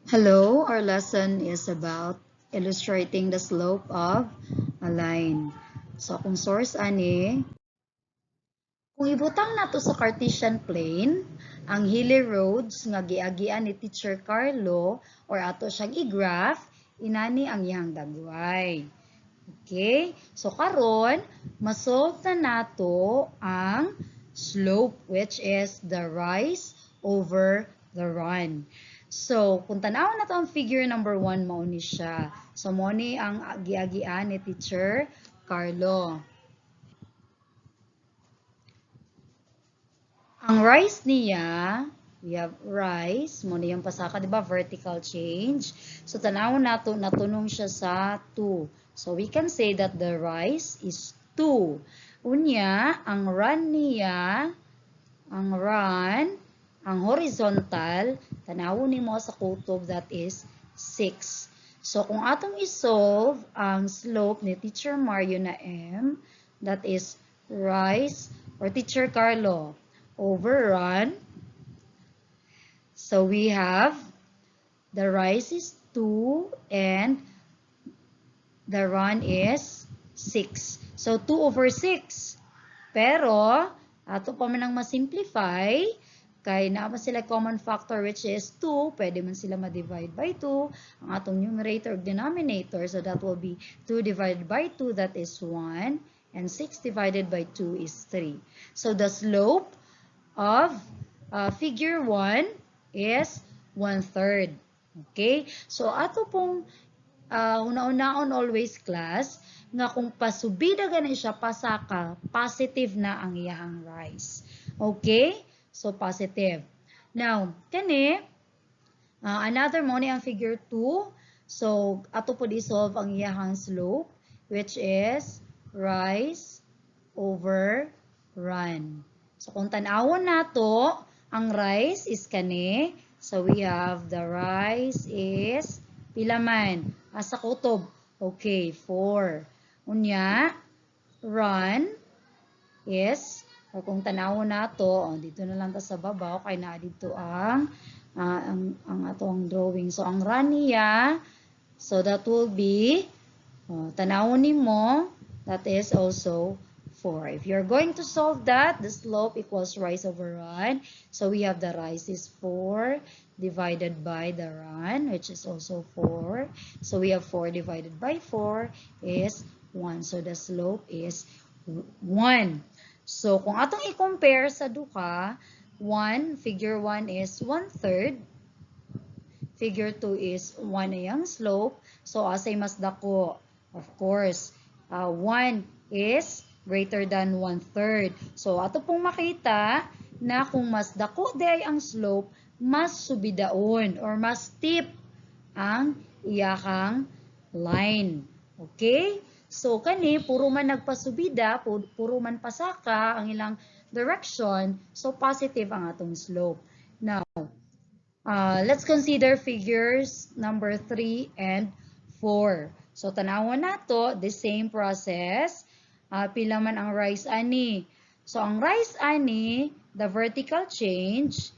Hello, our lesson is about illustrating the slope of a line. So, kung source ani, kung ibutang nato sa Cartesian plane, ang hilly roads nga giagian ni Teacher Carlo or ato siyang i-graph, inani ang iyang dagway. Okay? So, karon masolve na nato ang slope, which is the rise over the run. So, kung tanaw na to ang figure number 1, mao ni siya. So, mo ni ang giagian ni Teacher Carlo. Ang rise niya, we have rise, mo ni yung pasaka, di ba? Vertical change. So, tanawon nato, natunong siya sa 2. So, we can say that the rise is 2. Unya, ang run niya, ang horizontal, tanawon ni mo sa kutob, that is 6. So, kung atong isolve ang slope ni Teacher Mario na M, that is rise, or Teacher Carlo, over run. So, we have the rise is 2 and the run is 6. So, 2 over 6. Pero, ato pa man ang masimplify, kay naman sila common factor which is 2, pwede man sila ma-divide by 2, ang atong numerator ug denominator, so that will be 2 divided by 2, that is 1, and 6 divided by 2 is 3. So, the slope of figure 1 is 1/3. Okay? So, ato pong una-unaon always class, nga kung pasubida gani siya pasaka, positive na ang iyang rise. Okay? So, positive. Now, kani, another mo ni ang figure 2. So, ato po di-solve ang iyang slope, which is rise over run. So, kung tanawon nato, ang rise is kani. So, we have the rise is pila man? Sa kutob. Okay, 4. Unya, run is, or kung tanawon nato, dito na lang ta sa babaw, kay na dito ang atong drawing. So, ang run niya, so that will be, tanawon nimo, that is also 4. If you're going to solve that, the slope equals rise over run. So, we have the rise is 4 divided by the run, which is also 4. So, we have 4 divided by 4 is 1. So, the slope is 1. So, kung atong i-compare sa duha, figure 1 is 1/3. Figure 2 is 1 na yung slope. So, asay mas dako? Of course, 1 is greater than 1/3. So, ato pong makita na kung mas dako day ang slope, mas subidaon or mas steep ang iyakang line. Okay? So, kani, puro man nagpasubida, puro man pasaka ang ilang direction, so positive ang atong slope. Now, let's consider figures number 3 and 4. So, tanawon nato, the same process. Pila man ang rise ani. So, ang rise ani, the vertical change.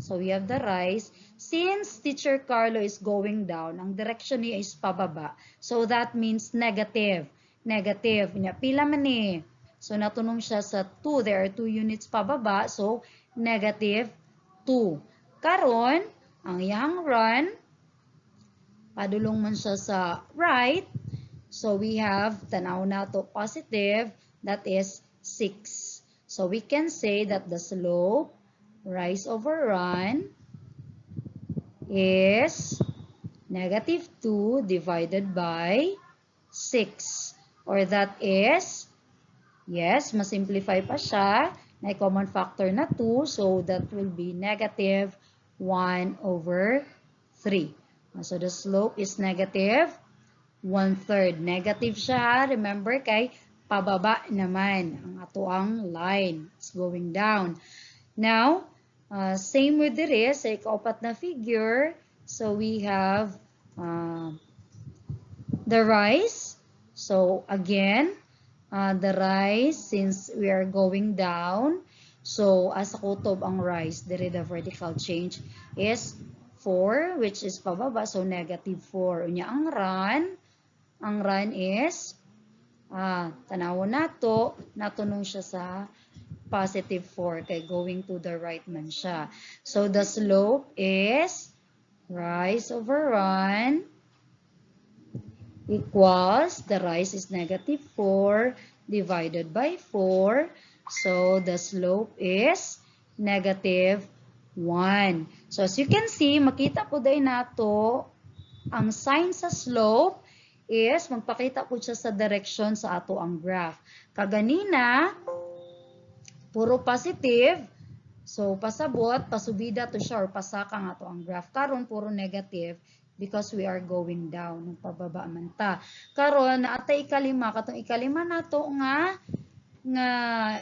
So, we have the rise. Since Teacher Carlo is going down, ang direction niya is pababa. So, that means negative. Negative. Pila man ni. So, natunong siya sa 2. There are 2 units pababa. So, negative 2. Karon, ang iyang run, padulong man siya sa right. So, we have, tanaw na to positive, that is 6. So, we can say that the slope, rise over run, is negative 2 divided by 6. Or that is, yes, masimplify pa siya. May common factor na 2. So, that will be negative 1 over 3. So, the slope is negative 1/3. Negative siya. Remember, kay pababa naman ang atoang line. It's going down. Now, same with the rest. Sa ikaapat na figure. So, we have the rise. So, again, the rise, since we are going down, so as a kutob ang rise, the vertical change is 4, which is pababa, so negative 4. Unya ang run is, tanawon nato, natunong siya sa positive 4, kay going to the right man siya. So the slope is rise over run equals, the rise is negative 4 divided by 4. So the slope is negative 1. So as you can see, makita po day nato ang sign sa slope is magpakita po siya sa direction sa ato ang graph. Kaganina, puro positive. So pasabot, pasubida to siya or pasaka nga to ang graph. Karon puro negative because we are going down, ng pababa man ta. Karon naatay ikalima, katong ikalima nato nga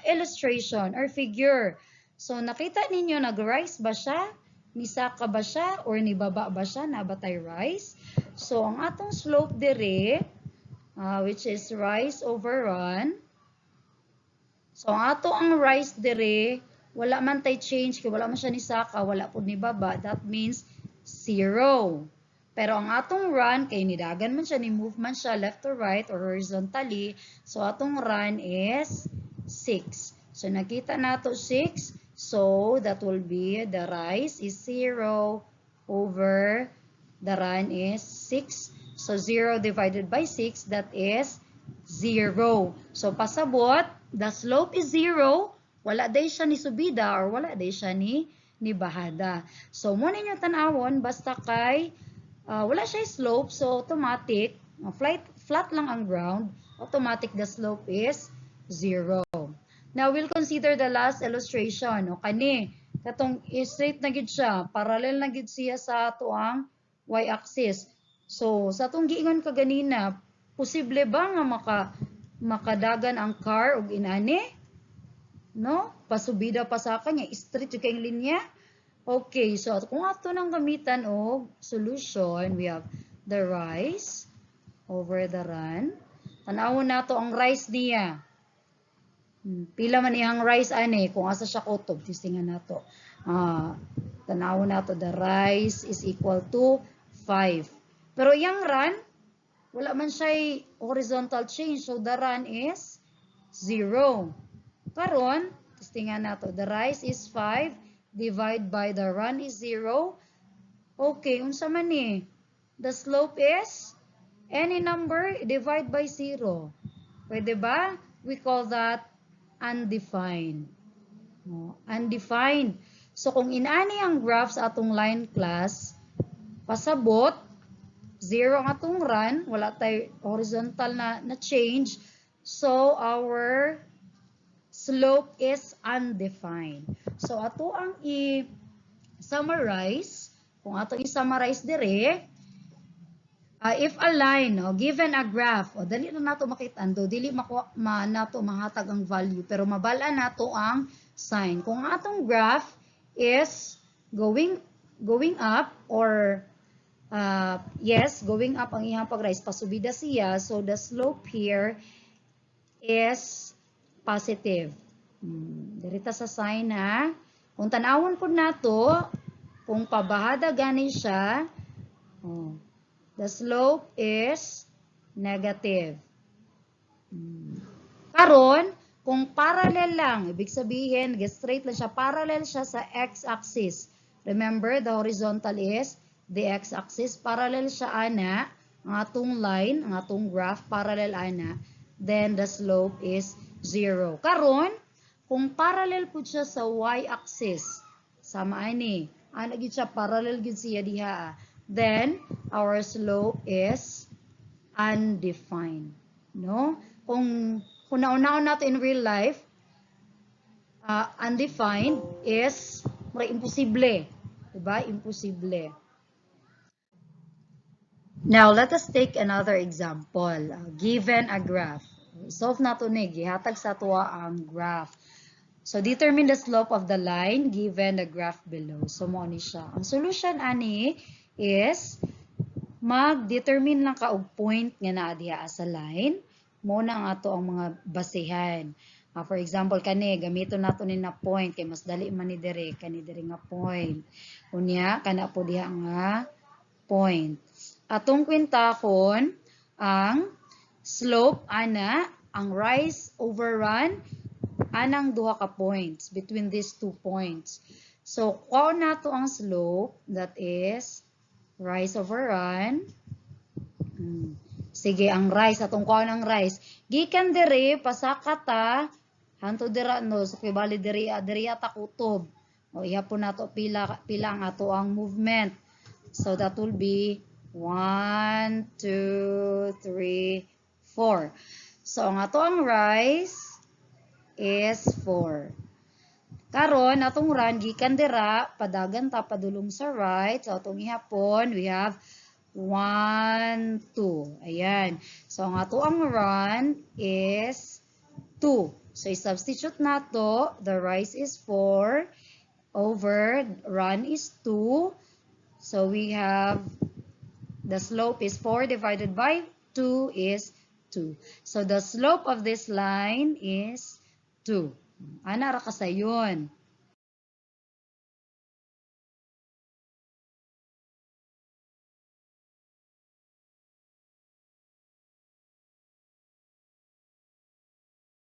illustration or figure. So nakita ninyo nag-rise ba siya? Nisaka ba siya or nibaba ba siya? Nabatay rise. So ang atong slope dire, which is rise over run. So ang ato ang rise dire, wala man tay change, kaya wala man siya nisaka, wala po nibaba. That means 0. Pero ang atong run, kay nidagan man siya, ni-move man siya left to right or horizontally. So atong run is 6. So nakita nato 6. So that will be, the rise is 0 over the run is 6. So 0 divided by 6, that is 0. So pasabot, the slope is 0. Wala day siya ni subida or wala day siya ni bahada. So mo ninyo tanawon, basta kay wala siya slope, so automatic, flat lang ang ground, automatic the slope is 0. Now, we'll consider the last illustration. O kani, katong straight na gid siya, parallel na gid siya sa tuang y-axis. So, sa atong giingon kaganina, posible ba nga makadagan ang car og inani? No? Pasubida pa sa kanya, straight yung kayong linya. Okay, so kung ato nang gamitan og solution, we have the rise over the run. Tanawon nato ang rise niya. Pila man iyang rise ani kung asa siya kutob, testingan nato. Tanawon nato the rise is equal to 5. Pero iyang run, wala man siya horizontal change, so the run is 0. Karon, testingan nato the rise is 5. Divide by the run is 0. Okay, unsa man ni? The slope is any number divide by 0. Pwede ba? We call that undefined. Undefined. So kung inani ang graph sa atong line class, pasabot 0 ang atong run, wala tay horizontal na change. So our slope is undefined. So ato ang i-summarize, kung ato i-summarize dire, if a line, given a graph, dali na nato makita, dili nato mahatag ang value, pero mabala nato ang sign. Kung atong graph is going up or yes, going up ang iyang pag-rise, pasubida siya, so the slope here is positive. Dirita sa sign ha. Kung tanawon po nato, kung pabahada gani siya, the slope is negative. Karon, kung parallel lang, ibig sabihin, straight lang siya, parallel siya sa x-axis. Remember, the horizontal is the x-axis. Parallel siya ana, ang atong line, ang atong graph, parallel ana. Then the slope is 0. Karon, kung parallel po siya sa y-axis, sama ani, gid siya, parallel gid siya diha. Then, our slope is undefined. No? Kung nauna nato in real life, undefined is imposible. Diba? Imposible. Now, let us take another example. Given a graph. Solve nato ni, gihatag sa tuwa ang graph. So, determine the slope of the line given the graph below. So, mo ni siya. Ang solution ani is mag-determine lang ka og point nga naa diha sa line. Mo na nga to ang mga basehan. For example, kani, gamiton nato ni na point, kay mas dali man ni dire, kani dire nga point. Unya, kana po diha nga point. Atong kwintakon ang slope ana, ang rise over run, anang duha ka points between these 2 points. So, kuha nato ang slope, that is rise over run. Sige, ang rise, atong kuha ng rise. Gikan diri, pasakata, hanto dira no, so kibali diri ta kutob. O ihapon nato pila ang ato ang movement. So, that will be 1, 2, 3, 4. So, ang ato ang rise is 4. Karon atong run gikan dira padagan ta padulong sa right. So atong ihapon we have 1, 2. Ayan. So ang ato ang run is 2. So i-substitute nato, the rise is 4 over run is 2. So we have the slope is 4 divided by 2 is 2. So the slope of this line is 2. Ana ra kasayon.